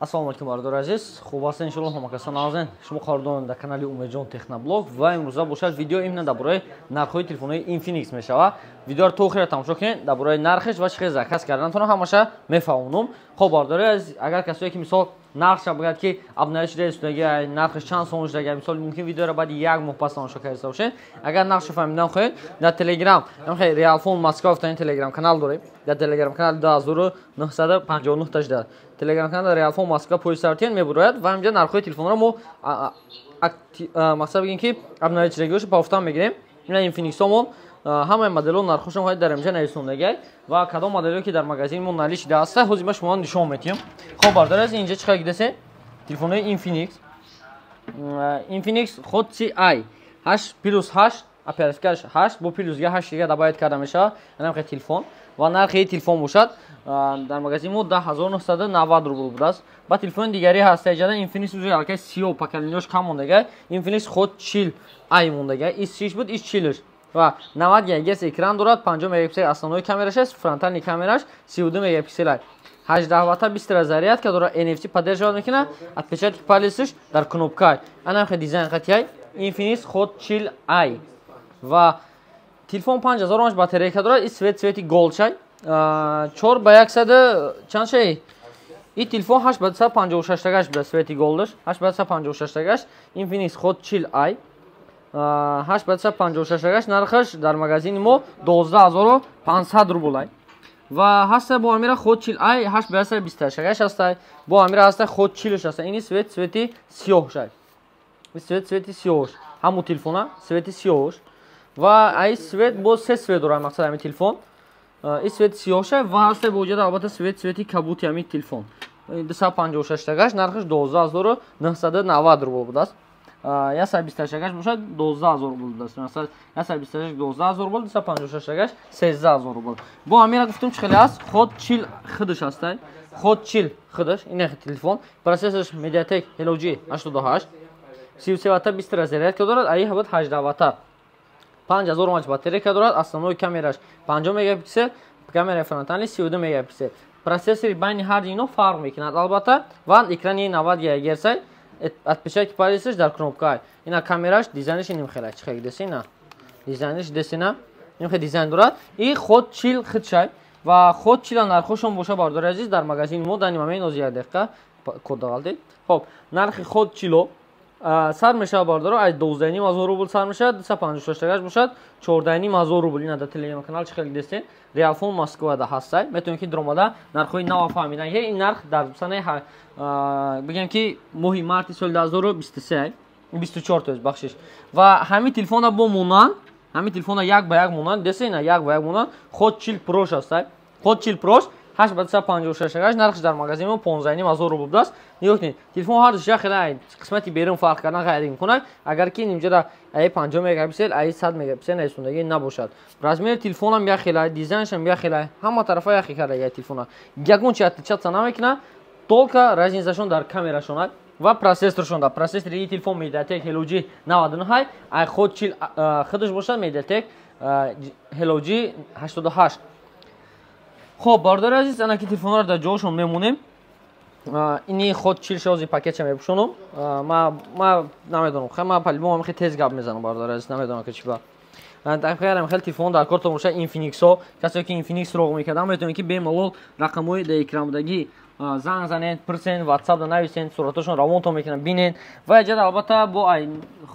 Ассалому алейкум бардор азиз. Хуб ҳастед иншоалло ҳама касан назен. Шумо қардон дар канали Умедҷон Техноблог ва имрӯза бошад видео именно дар бораи нархҳои телефонҳои Infinix мешава. Видеоро то охира тамошо кунед дар бораи нархиш ва чӣ хел заказ карданатонро ҳамаша мефаҳмонам. Хуб бардори азиз, агар касое ки мисол нархша бигӯяд ки абнаи шуда истудаги нархиш чанд сом шудаги мисол мумкин видеоро баъди як моҳ пас тамошо карда бошед. Агар нархша фаҳмидан хоҳед дар Telegram, ҳамхе Realphone Moskva та ин Telegram канал дорем. Дар Telegram канал 10959 Telegram канал Realphone Moskva поисартен мебурояд ва ҳамҷа нархҳои телефонро мо мақсад бигем ки абнаи шудагиҳош пафтан мегирем. Ина Infinix-ҳомон ҳамаи моделҳо нархҳошон ҳоят дар инҷа нависондагӣ ва кадом моделҳое ки дар магазини мо налиш шуда аст ҳозир ма шумо нишон медиҳам. Хуб бардор аз инҷа чӣ қадр десен телефонҳои Infinix худ CI 8+8 оперативкаш 8 бо +8 дига добавит карда мешавад. Ана ҳамхе телефон ва нархи телефон бошад дар магазини мо 10990 рубл будааст. Ба телефони дигари ҳаст иҷада Infinix уже алакай 30 поколенияш кам мондагай. Infinix худ 40i мондагай. Ис 6 буд, ис 40 ва 90 ГГц экран дорад, 50 мегапиксел основной камераш аст, фронтальный камераш 32 мегапиксел. 18 ватта 20 зарядка дорад, NFC поддерживать мекунад, отпечаток пальцаш дар кнопка. Ана ҳам дизайн қатияй Infinix худ 40i ва телефон 5000 мАч батарейка дорад. Ис цвети голдшай 4x100 чанд шай. И телефон 856 тагаш ба цвети голдаш, 856 тагаш Infinix худ 40i 856 тагаш нархаш дар магазини мо 12500 рублай. Ва ҳаста бо амира худ 40i 820 тагаш ҳаста. Бо амира ҳаста худ 40 ҳаста. Ини цвети сиёҳ шай. Цвети сиёҳ. Ҳаму телефона цвети сиёҳ. Ва ай свет бо се свет дорад мақсад ҳамин телефон. И свет сиёҳша ва ҳаста бо ҷада албатта цвети кабути ҳамин телефон. 256 тагаш нархаш 12990 рубл будааст. 120 тагаш бошад 12000 рубл будааст. 120 тагаш 12000 рубл, 256 тагаш 13000 рубл. Бо амира гуфтум чӣ хеле аст? Худ 40 хидаш аст. Худ 40 хидаш. Ин телефон. Процессорш Mediatek Helio G88. 33 ватта 20 зарядка дорад. Аи ҳабат 18 ватта. 5000 мАч батарейка дорад, основной камераш 50 мегапиксел, камераи фронтални 32 мегапиксел. Процессори байни ҳар ино фарқ мекунад албатта ва экрани 90 ГГц, отпечатки пальцаш дар кнопка. Ина камераш дизайниш ним хела чӣ хел десина. Дизайниш десина ним хел дизайн дорад. И худ 40 хидшай ва худ 40 нархошон боша бардори азиз дар магазини мо дани мамаи нози 1 дақиқа код давалдед. Хоб, нархи худ 40 сар мешавад бардоро ай 12500 рубл сар мешавад, 256 тагаш бошад 14500 рубл. Ина дар Telegram канал чӣ хел дестен Realphone Moskva да ҳастай. Метавонед ки дромада нархҳои нав фаҳмидан. Ин нарх дар санаи бигем ки моҳи марти соли 2023 24 то бахшиш. Ва ҳамин телефона бо монанд, ҳамин телефона як ба як монанд десена як ба як монанд худ 40 Pro ҳастай. Худ 40 Pro 856 тагаш нархш дар магазини мо 15000 рубл будааст. Нигоҳ кунед. Телефон ҳар душа хеле қисмати берун фарқ кардан ғайр мекунад. Агар ки нимҷада ай 50 мегапиксел, ай 100 мегапиксел нависондаги набошад. Размери телефонам як хеле, дизайншам як хеле, ҳама тарафа як хел карда телефона. Ягон чи отличаться намекунад, толка разницашон дар камерашон аст ва процессоршон да. Процессори ин телефон Mediatek Helio G99, ай худ 40 хидаш бошад Mediatek Helio G88. خب باردار عزیز انا که تلفن رو در جاشون میمونیم اینی خود 40 شازی پاکت میپوشونم ما نمیدونم خیلی ما پلیمو خیلی تیز گپ میزنم باردار عزیز نمیدونم که چی با در خیلی خیلی تلفن در کارت موشه Infinix ها کسی که Infinix رو میکردم میتونید که بیمالول رقمای در اکرام دگی زنگ زنید پرسین واتساپ دا نویسین صورتشون روان تو میکنن ببینین و اجازه البته با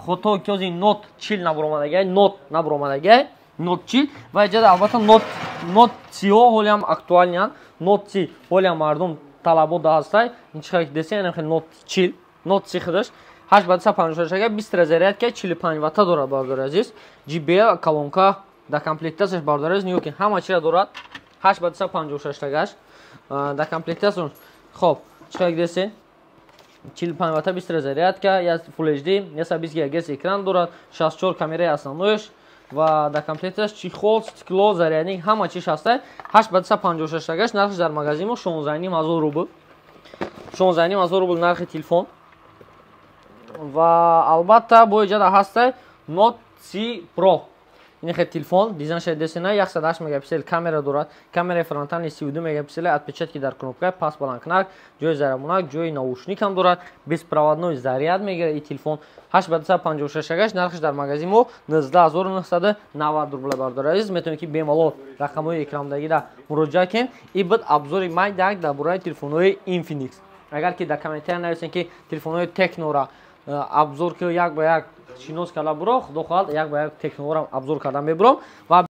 خطا کیازی نوت 40 نبرامدگی نوت نبرامدگی Note 40 ва иҷада албатта Note 30 ҳолиам актуалиян. Note 30 ҳолиам мардум талабот ҳастай. Ин чӣ хел десен Note 40, Note 30 хидаш 856 тагаш 20 зарядка 45 ватта дорад бардори азиз. JBL колонка да комплектасияш бардори азиз нигоҳ кунед ҳама чиро дорад 856 тагаш да комплектасияш. Хоб, чӣ хел десен 45 ватта 20 зарядка, я Full HD, 120 ГГц экран дорад, 64 камераи основнояш ва дар комплекташ чихол, стекло, зарядник ҳама чиш ҳастай. 856 тагаш нархш дар магазини мо 16500 рубл. 16500 рубл нархи телефон. Ва албатта бо иҷада ҳастай Note 30 Pro. این خیلی تلفن دیزاینش دسینه 108 مگاپیکسل کامera دارد. کامera فرانتال 32 مگاپیکسل отпечатки در кнопка پاس بلند کنک جای зарядмонак جای наушник هم دارد. безпроводной заряд میگیره این تلفن. 856 нархش در магазин ما 19990 рублей бардорад. میتونید که بیمالو رقم‌های اکرامدگی را مراجعه کنید. این بود ابزار مای داک در برای تلفن‌های اینفینیکس. اگر که در کامنت‌ها نوشتین که تلفن‌های تکنو را ابزار که یک با یک шинос кардам буром, худо хоҳад як ба як технологияро абзор кардам мебурам ва